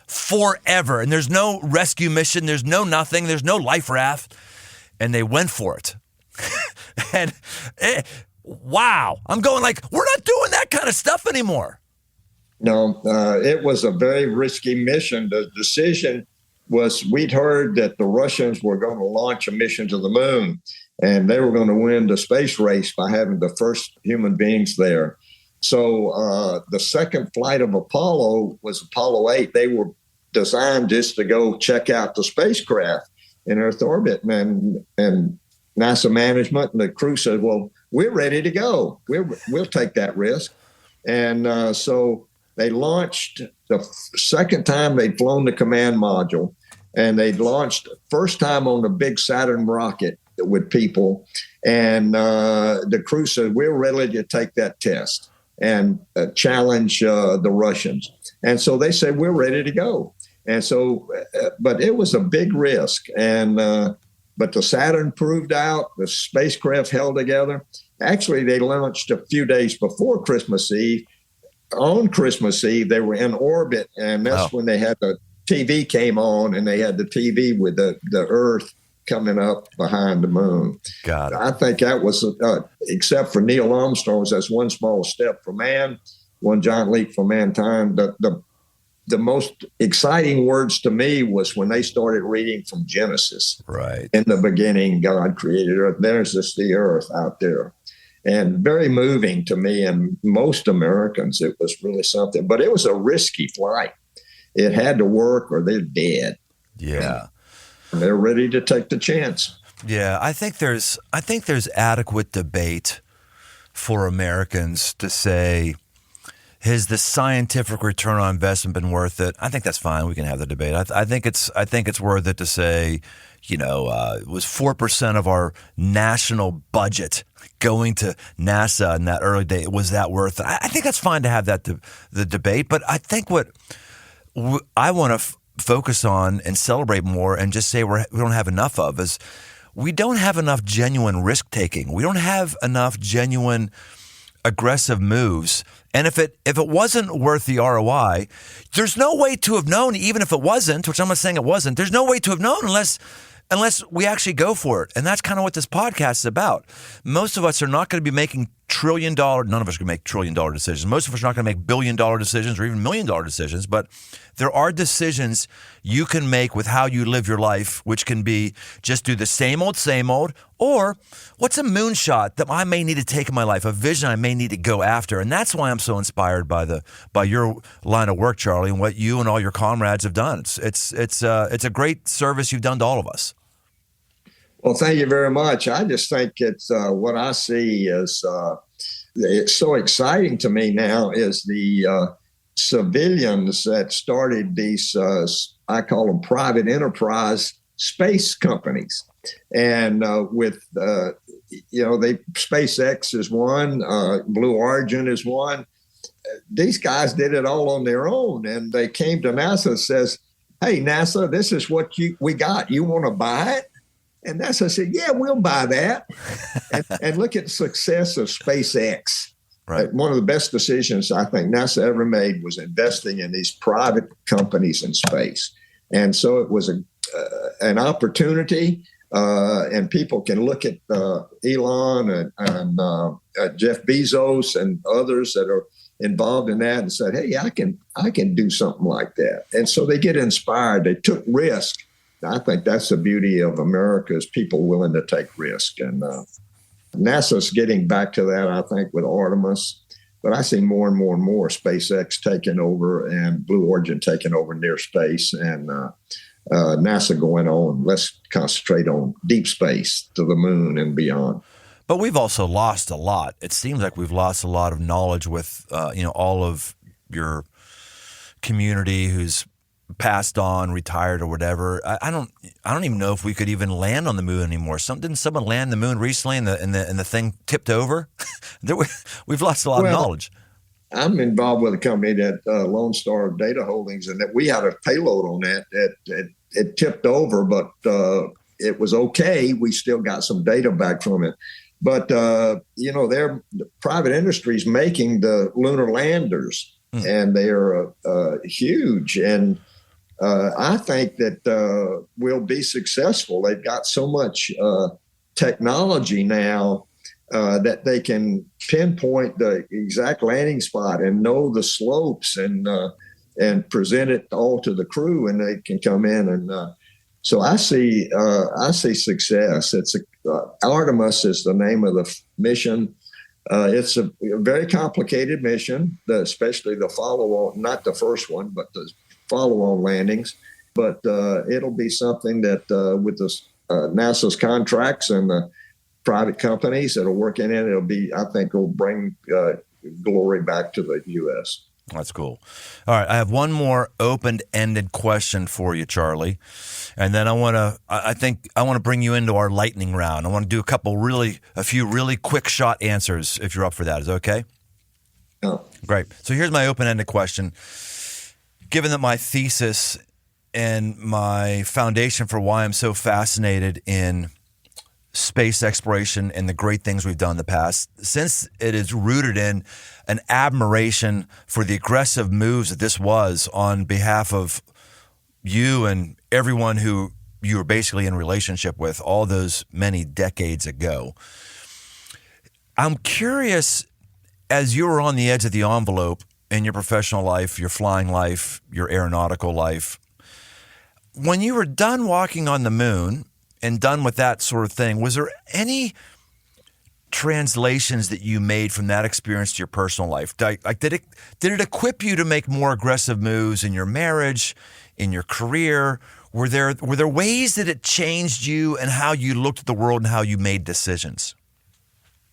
And there's no rescue mission, there's no nothing, there's no life raft, and they went for it. Wow. I'm going like, we're not doing that kind of stuff anymore. No, it was a very risky mission. The decision was, we'd heard that the Russians were going to launch a mission to the moon, and they were going to win the space race by having the first human beings there. So the second flight of Apollo was Apollo 8. They were designed just to go check out the spacecraft in Earth orbit. And NASA management and the crew said, well, we're ready to go. We'll take that risk. And so they launched the second time they'd flown the command module, and they launched first time on the big Saturn rocket with people. And the crew said, we're ready to take that test and challenge the Russians. And so they said, we're ready to go. And so, but it was a big risk. And but the Saturn proved out, the spacecraft held together. Actually, they launched a few days before Christmas Eve. On Christmas Eve, they were in orbit, and that's when they had the TV came on, and they had the TV with the Earth coming up behind the moon. Got it. I think that was, except for Neil Armstrong's, that's one small step for man, one giant leap for mankind. The most exciting words to me was when they started reading from Genesis. Right. In the beginning, God created Earth. There's the Earth out there. And very moving to me and most Americans. It was really something, but it was a risky flight. It had to work or they're dead. Yeah. And they're ready to take the chance. Yeah, I think there's adequate debate for Americans to say, has the scientific return on investment been worth it? I think that's fine. We can have the debate. I think it's worth it to say, it was 4% of our national budget going to NASA in that early day. Was that worth it? I think that's fine to have that the debate. But I think what I want to focus on and celebrate more and just say we don't have enough of is we don't have enough genuine risk taking. We don't have enough genuine aggressive moves. And if it wasn't worth the ROI, there's no way to have known, even if it wasn't, which I'm not saying it wasn't, there's no way to have known unless we actually go for it. And that's kind of what this podcast is about. Most of us are not going to be making none of us are going to make $1 trillion decisions. Most of us are not going to make $1 billion decisions or even $1 million decisions, but there are decisions you can make with how you live your life, which can be just do the same old, or what's a moonshot that I may need to take in my life, a vision I may need to go after. And that's why I'm so inspired by your line of work, Charlie, and what you and all your comrades have done. It's a great service you've done to all of us. Well, thank you very much. I just think it's what I see is it's so exciting to me now is the civilians that started these, I call them private enterprise space companies. And SpaceX is one, Blue Origin is one. These guys did it all on their own. And they came to NASA and says, hey, NASA, this is what we got. You want to buy it? And NASA said, yeah, we'll buy that. and look at the success of SpaceX. Right. One of the best decisions I think NASA ever made was investing in these private companies in space. And so it was an opportunity, and people can look at Elon and Jeff Bezos and others that are involved in that and said, hey, I can do something like that. And so they get inspired. They took risk. I think that's the beauty of America is people willing to take risk. And NASA's getting back to that, I think, with Artemis. But I see more and more and more SpaceX taking over and Blue Origin taking over near space and NASA going on. Let's concentrate on deep space to the moon and beyond. But we've also lost a lot. It seems like we've lost a lot of knowledge with, all of your community who's passed on, retired, or whatever. I don't even know if we could even land on the moon anymore. Didn't someone land the moon recently and the thing tipped over? We've lost a lot of knowledge. I'm involved with a company that Lone Star Data Holdings, and that we had a payload on that. It tipped over, but it was okay. We still got some data back from it. But the private industries making the lunar landers, and they are huge. And I think that we'll be successful. They've got so much technology now that they can pinpoint the exact landing spot and know the slopes and present it all to the crew, and they can come in. And so I see success. It's Artemis is the name of the mission. It's a very complicated mission, especially the follow-on, not the first one, but the follow-on landings. But it'll be something that with the NASA's contracts and the private companies that are working in it, I think it'll bring glory back to the U.S. That's cool. All right, I have one more open-ended question for you, Charlie, and then I want to bring you into our lightning round. I want to do a few really quick shot answers. If you're up for that, is that okay? Oh. Great. So here's my open-ended question. Given that my thesis and my foundation for why I'm so fascinated in space exploration and the great things we've done in the past, since it is rooted in an admiration for the aggressive moves that this was on behalf of you and everyone who you were basically in relationship with all those many decades ago. I'm curious, as you were on the edge of the envelope in your professional life, your flying life, your aeronautical life, when you were done walking on the moon and done with that sort of thing, was there any translations that you made from that experience to your personal life? Like, did it equip you to make more aggressive moves in your marriage, in your career? Were there ways that it changed you and how you looked at the world and how you made decisions?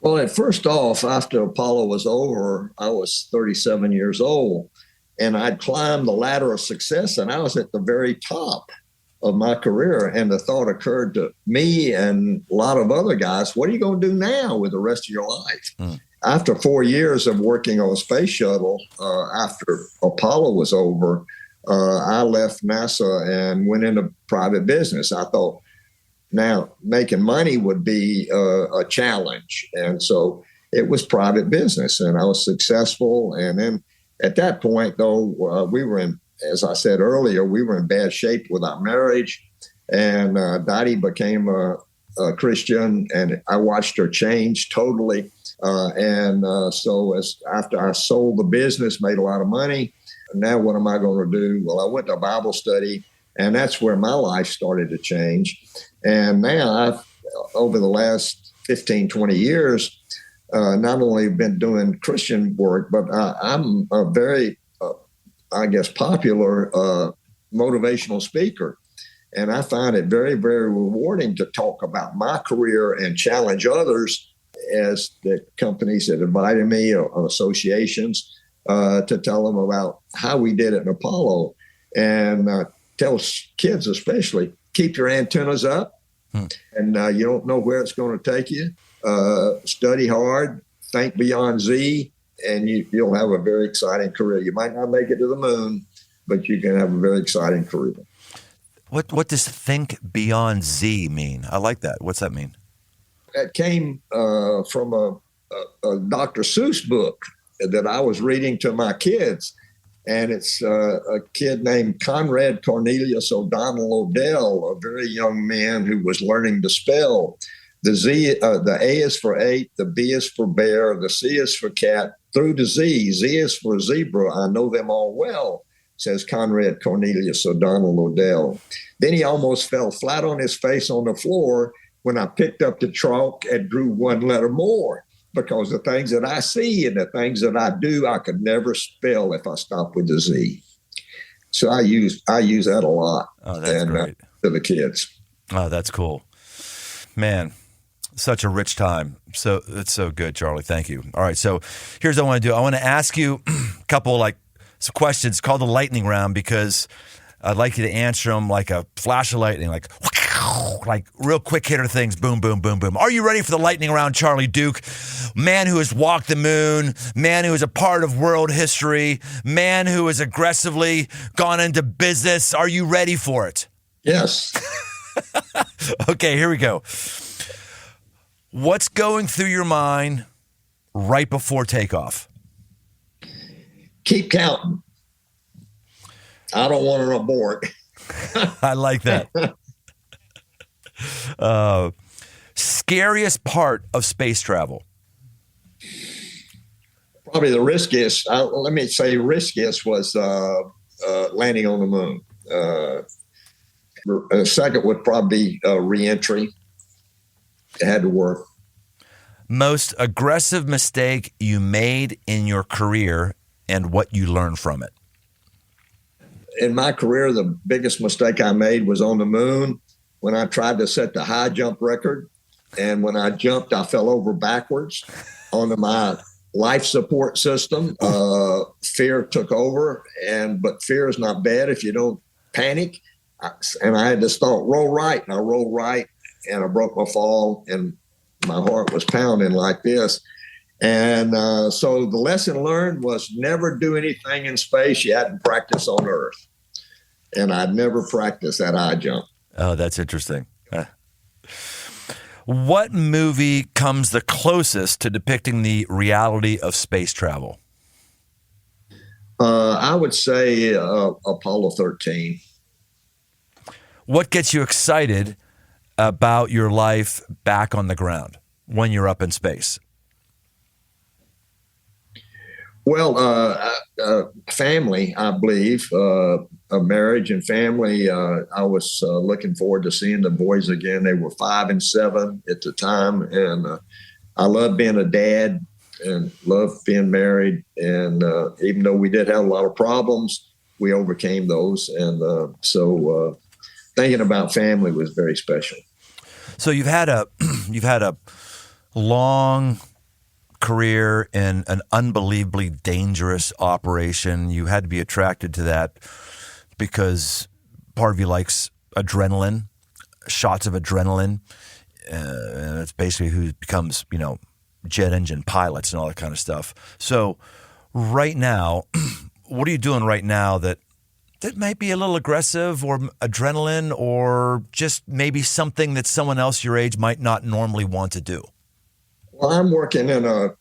Well, first off, after Apollo was over, I was 37 years old, and I'd climbed the ladder of success, and I was at the very top of my career. And the thought occurred to me and a lot of other guys, what are you going to do now with the rest of your life? After 4 years of working on a space shuttle, after Apollo was over, I left NASA and went into private business. I thought, now making money would be a challenge. And so it was private business, and I was successful. And then at that point, though, we were in, as I said earlier, we were in bad shape with our marriage, and Dottie became a Christian, and I watched her change totally. So after I sold the business, made a lot of money, now what am I going to do? Well, I went to Bible study, and that's where my life started to change. And now I've, over the last 15, 20 years, not only been doing Christian work, but I'm a very popular motivational speaker. And I find it very, very rewarding to talk about my career and challenge others as the companies that invited me or associations to tell them about how we did it in Apollo. And tell kids especially, keep your antennas up. And you don't know where it's going to take you. Study hard, think beyond Z, and you'll have a very exciting career. You might not make it to the moon, but you can have a very exciting career. What does think beyond Z mean? I like that. What's that mean? That came from a Dr. Seuss book that I was reading to my kids. And it's a kid named Conrad Cornelius O'Donnell Odell, a very young man who was learning to spell. The A is for 8, the B is for bear, the C is for cat, through to Z. Z is for zebra. I know them all well, says Conrad Cornelius O'Donnell Odell. Then he almost fell flat on his face on the floor when I picked up the chalk and drew one letter more, because the things that I see and the things that I do, I could never spell if I stopped with the Z. So I use that a lot. Oh, that's great. To the kids. Oh, that's cool. Man, such a rich time. So it's so good, Charlie. Thank you. All right, so here's what I want to do. I want to ask you a couple some questions called the lightning round, because I'd like you to answer them like a flash of lightning, like real quick hitter things. Boom, boom, boom, boom. Are you ready for the lightning round, Charlie Duke? Man who has walked the moon, man who is a part of world history, man who has aggressively gone into business. Are you ready for it? Yes. Okay, here we go. What's going through your mind right before takeoff? Keep counting. I don't want to abort. I like that. Scariest part of space travel? Probably the riskiest. Let me say riskiest was landing on the moon. Second would probably be re-entry. It had to work. Most aggressive mistake you made in your career and what you learned from it? In my career, the biggest mistake I made was on the moon when I tried to set the high jump record. And when I jumped, I fell over backwards onto my life support system. Fear took over, but fear is not bad if you don't panic. And I had to roll right, and I rolled right, and I broke my fall, and my heart was pounding like this. And so the lesson learned was never do anything in space you hadn't practiced on Earth. And I'd never practiced that high jump. Oh, that's interesting. What movie comes the closest to depicting the reality of space travel? I would say Apollo 13. What gets you excited about your life back on the ground when you're up in space? Well, family, I believe, a marriage and family. I was looking forward to seeing the boys again. They were 5 and 7 at the time, and I loved being a dad and loved being married. And even though we did have a lot of problems, we overcame those. And so thinking about family was very special. So you've had a long career in an unbelievably dangerous operation. You had to be attracted to that because part of you likes adrenaline, shots of adrenaline. And it's basically who becomes, jet engine pilots and all that kind of stuff. So right now, what are you doing right now that might be a little aggressive or adrenaline or just maybe something that someone else your age might not normally want to do? Well, I'm working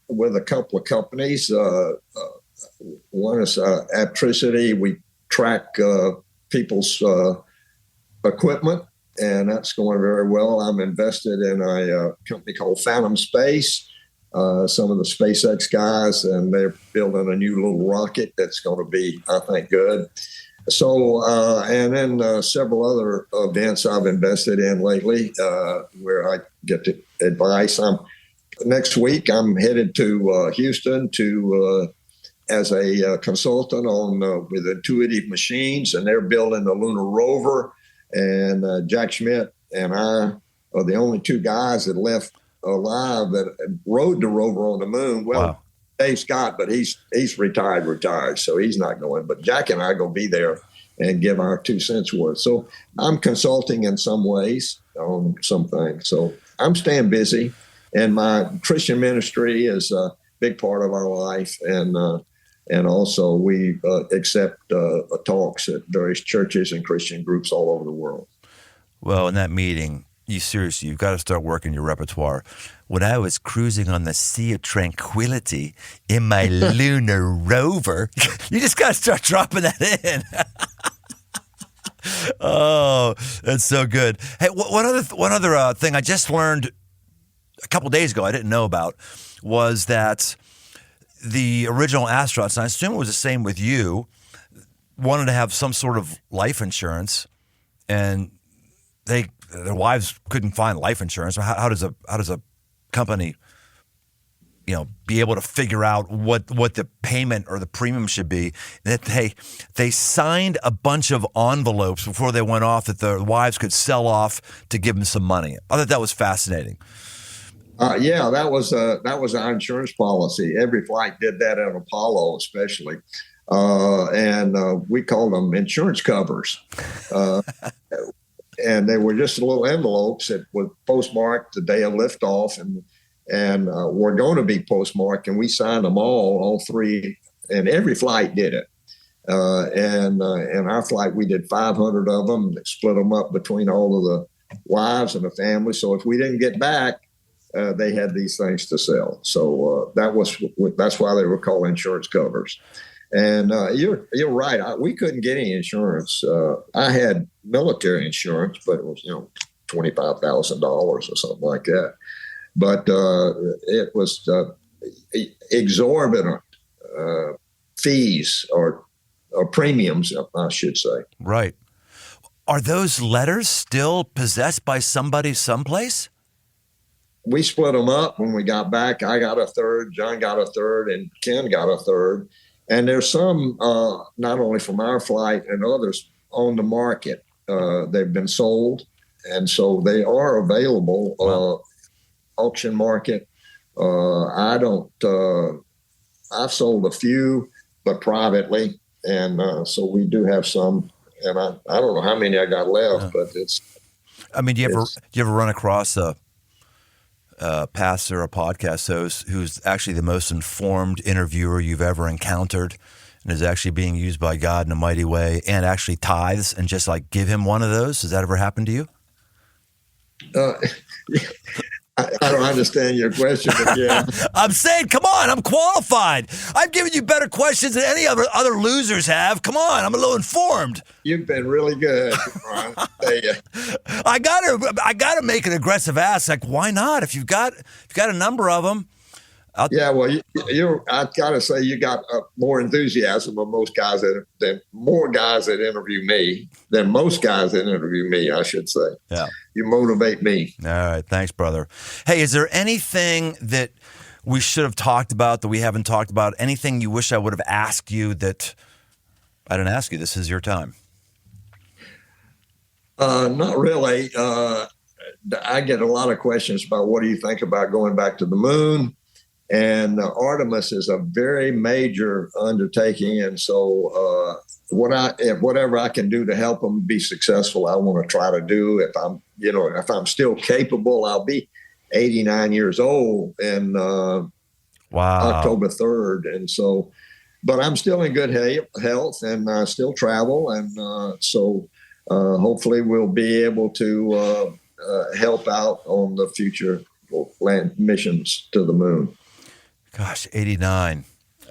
with a couple of companies. One is Aptricity. We track people's equipment, and that's going very well. I'm invested in a company called Phantom Space. Some of the SpaceX guys, and they're building a new little rocket that's going to be, I think, good. So, and then several other events I've invested in lately where I get the advice. Next week, I'm headed to Houston as a consultant on with Intuitive Machines, and they're building a lunar rover And Jack Schmidt and I are the only two guys that left alive that rode the rover on the moon. Well, Wow. Dave Scott, but he's retired, so he's not going. But Jack and I go be there and give our 2 cents worth. So I'm consulting in some ways on some things. So I'm staying busy, and my Christian ministry is a big part of our life, and also we accept talks at various churches and Christian groups all over the world. Well, in that meeting, you've got to start working your repertoire. When I was cruising on the Sea of Tranquility in my lunar rover, you just got to start dropping that in. Oh, that's so good. Hey, one other thing I just learned a couple days ago I didn't know about was that the original astronauts, and I assume it was the same with you, wanted to have some sort of life insurance, and their wives couldn't find life insurance. How does a company, be able to figure out what the payment or the premium should be? That they signed a bunch of envelopes before they went off that the wives could sell off to give them some money. I thought that was fascinating. Yeah, that was our insurance policy. Every flight did that at Apollo, especially, and we called them insurance covers. And they were just little envelopes that were postmarked the day of liftoff, and were going to be postmarked, and we signed them all three, and every flight did it. And our flight, we did 500 of them, split them up between all of the wives and the family. So if we didn't get back, they had these things to sell. So that's why they were called insurance covers. And you're right. We couldn't get any insurance. I had military insurance, but it was $25,000 or something like that. But it was exorbitant fees or premiums, I should say. Right. Are those letters still possessed by somebody someplace? We split them up when we got back. I got a third, John got a third, and Ken got a third. And there's some, not only from our flight and others, on the market. They've been sold, and so they are available. Wow. Auction market. I've sold a few, but privately, and so we do have some. And I don't know how many I got left, but it's. I mean, do you ever run across a pastor or podcast host who's actually the most informed interviewer you've ever encountered, and is actually being used by God in a mighty way, and actually tithes, and just like give him one of those? Has that ever happened to you? I don't understand your question, but yeah. I'm saying, come on, I'm qualified. I've given you better questions than any other losers have. Come on, I'm a little informed. You've been really good, Ron. Tell you. I gotta make an aggressive ask. Like, why not? If you've got a number of them. I gotta say, you got more enthusiasm than most guys that interview me than most guys that interview me, I should say. Yeah, you motivate me. All right, thanks, brother. Hey, is there anything that we should have talked about that we haven't talked about? Anything you wish I would have asked you that I didn't ask you? This is your time. Not really. I get a lot of questions about what do you think about going back to the moon. And Artemis is a very major undertaking, and so whatever I can do to help them be successful, I want to try to do. If I'm still capable, I'll be 89 years old in October 3rd, and so. But I'm still in good health, and I still travel, and so hopefully we'll be able to help out on the future land missions to the moon. Gosh, 89.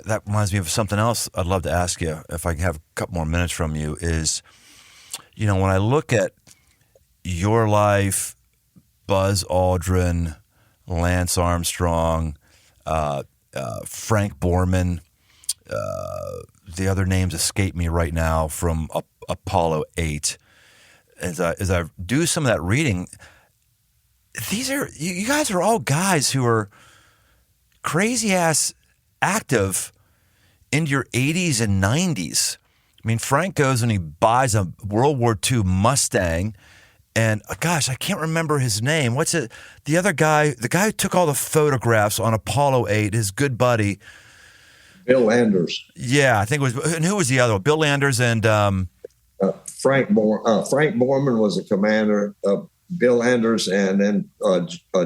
That reminds me of something else I'd love to ask you, if I can have a couple more minutes from you, is, when I look at your life, Buzz Aldrin, Lance Armstrong, Frank Borman, the other names escape me right now from Apollo 8. As I do some of that reading, you guys are all guys who are crazy ass active into your 80s and 90s, I mean, Frank goes and he buys a World War II Mustang, and gosh, I can't remember his name. What's it? The other guy, the guy who took all the photographs on Apollo 8, his good buddy. Bill Anders. Yeah, I think it was. And who was the other one? Bill Anders and Frank Borman was the commander. Bill Anders and then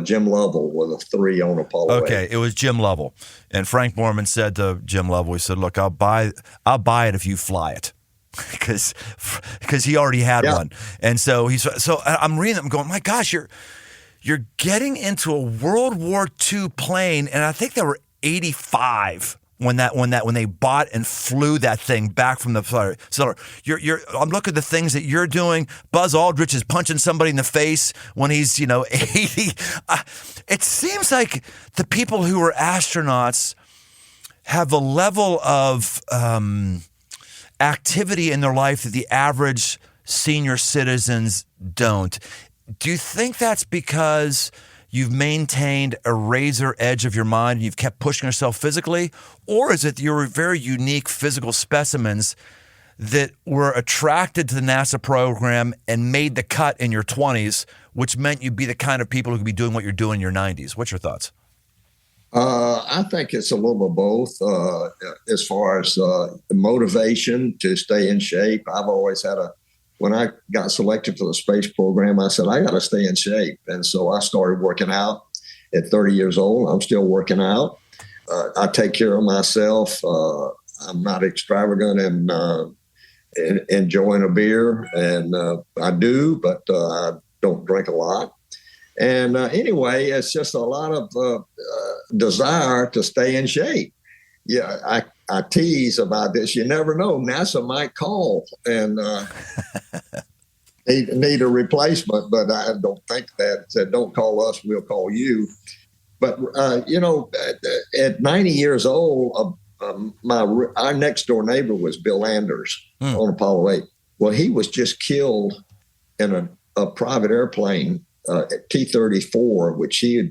Jim Lovell were the three on Apollo 8. Okay, it was Jim Lovell, and Frank Borman said to Jim Lovell, he said, "Look, I'll buy it if you fly it," because he already had one, and so I'm reading, I'm going, my gosh, you're getting into a World War II plane, and I think they were 85. When they bought and flew that thing back from the flight. So I'm looking at the things that you're doing. Buzz Aldrich is punching somebody in the face when he's 80. It seems like the people who are astronauts have a level of activity in their life that the average senior citizens don't. Do you think that's because you've maintained a razor edge of your mind and you've kept pushing yourself physically? Or is it that you're very unique physical specimens that were attracted to the NASA program and made the cut in your 20s, which meant you'd be the kind of people who could be doing what you're doing in your 90s? What's your thoughts? I think it's a little of both. As far as motivation to stay in shape, I've always had when I got selected for the space program, I said, I got to stay in shape. And so I started working out at 30 years old. I'm still working out. I take care of myself. I'm not extravagant in enjoying a beer. And I do, but I don't drink a lot. And anyway, it's just a lot of desire to stay in shape. Yeah, I tease about this. You never know. NASA might call and need a replacement, but I don't think that. Said, don't call us, we'll call you. But, at 90 years old, our next door neighbor was Bill Anders on Apollo 8. Well, he was just killed in a private airplane, T-34, which he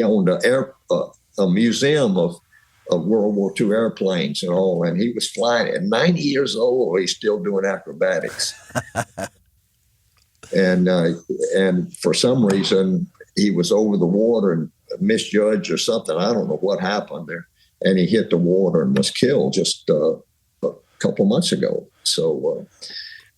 owned a museum of World War II airplanes and all, and he was flying at 90 years old. He's still doing acrobatics, and for some reason he was over the water and misjudged or something. I don't know what happened there, and he hit the water and was killed just a couple months ago. So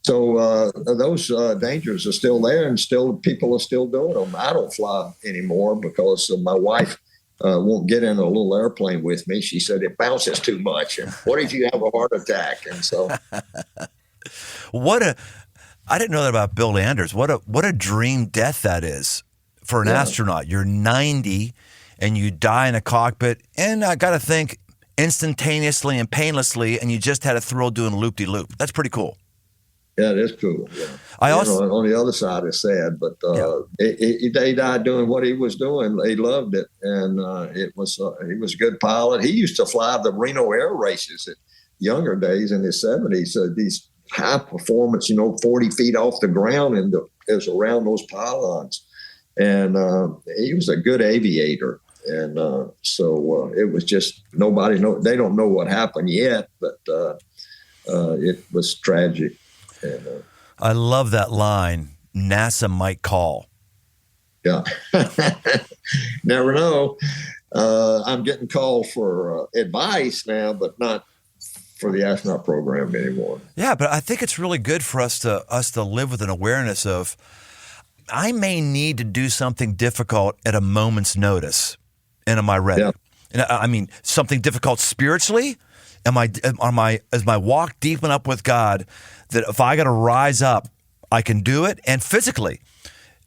those dangers are still there, and still people are still doing them. I don't fly anymore because my wife won't get in a little airplane with me. She said it bounces too much. And what if you have a heart attack? And so, I didn't know that about Bill Anders. What a dream death that is for an astronaut. You're 90 and you die in a cockpit, and I got to think instantaneously and painlessly, and you just had a thrill doing loop-de-loop. That's pretty cool. Yeah, it is cool. Yeah. On the other side, it's sad, but he died doing what he was doing. He loved it, and he was a good pilot. He used to fly the Reno air races at younger days in his 70s. These high performance, 40 feet off the ground, and it was around those pylons. And he was a good aviator. And so it was just they don't know what happened yet, but it was tragic. And, I love that line, NASA might call. Yeah. Never know. I'm getting called for advice now, but not for the astronaut program anymore. Yeah, but I think it's really good for us to live with an awareness of, I may need to do something difficult at a moment's notice. And am I ready? Yeah. And I mean, something difficult spiritually. Is my walk deep enough with God that if I got to rise up, I can do it? And physically,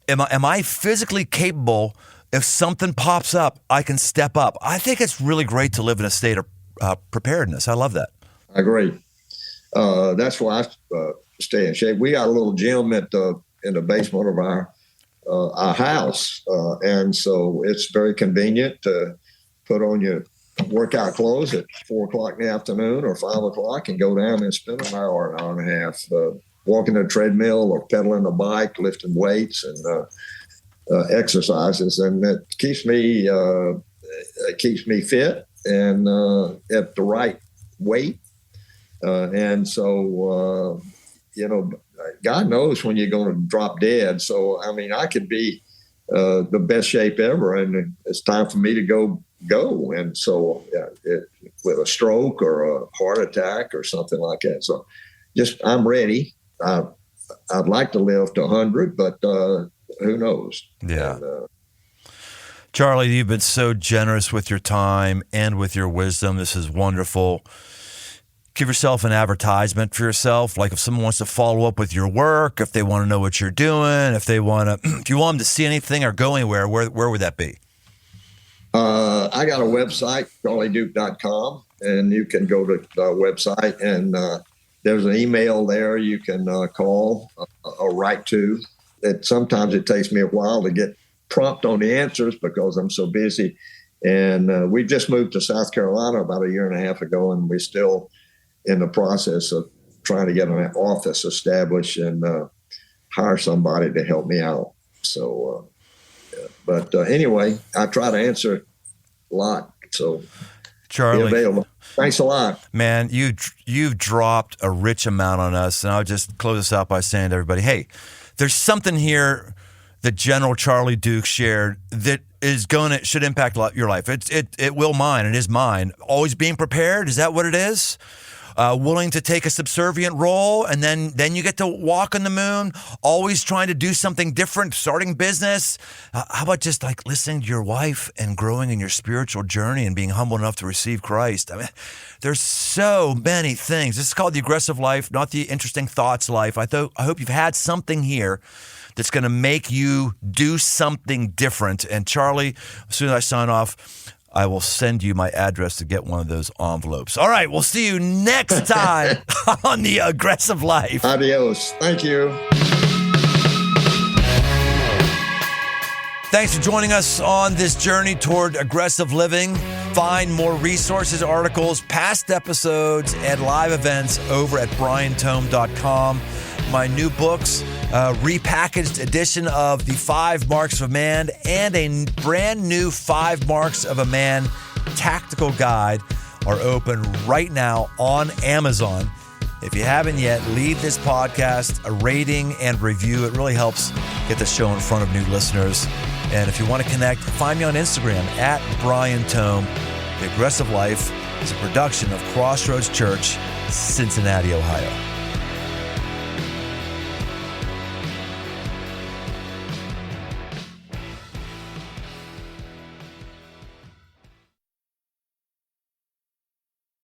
am I physically capable? If something pops up, I can step up. I think it's really great to live in a state of preparedness. I love that. I agree. That's why I stay in shape. We got a little gym in the basement of our house, and so it's very convenient to put on your workout clothes at 4:00 in the afternoon or 5:00 and go down and spend an hour and a half walking the treadmill or pedaling a bike, lifting weights and exercises, and it keeps me fit and at the right weight. And so, God knows when you're going to drop dead. So, I mean, I could be the best shape ever, and it's time for me to go. And so with a stroke or a heart attack or something like that. So I'm ready. I'd like to live to 100, but who knows? Yeah. And, Charlie, you've been so generous with your time and with your wisdom. This is wonderful. Give yourself an advertisement for yourself. Like if someone wants to follow up with your work, if they want to know what you're doing, if you want them to see anything or go anywhere, where would that be? I got a website, charlieduke.com, and you can go to the website, and there's an email there you can call or write to. Sometimes it takes me a while to get prompt on the answers because I'm so busy. And we just moved to South Carolina about a year and a half ago, and we're still in the process of trying to get an office established and hire somebody to help me out. So, but anyway, I try to answer a lot. So, Charlie, be available. Thanks a lot, man. You've dropped a rich amount on us, and I'll just close this out by saying to everybody, hey, there's something here that General Charlie Duke shared that should impact your life. It will mine. It is mine. Always being prepared. Is that what it is? Willing to take a subservient role, and then you get to walk on the moon, always trying to do something different, starting business. How about just like listening to your wife and growing in your spiritual journey and being humble enough to receive Christ? I mean, there's so many things. This is called the aggressive life, not the interesting thoughts life. I hope you've had something here that's going to make you do something different. And Charlie, as soon as I sign off, I will send you my address to get one of those envelopes. All right, we'll see you next time on The Aggressive Life. Adios. Thank you. Thanks for joining us on this journey toward aggressive living. Find more resources, articles, past episodes, and live events over at briantome.com. My new books, repackaged edition of The 5 Marks of a Man and a brand new 5 Marks of a Man tactical guide are open right now on Amazon. If you haven't yet, leave this podcast a rating and review. It really helps get the show in front of new listeners. And if you want to connect, find me on Instagram at Brian Tome. The Aggressive Life is a production of Crossroads Church, Cincinnati, Ohio.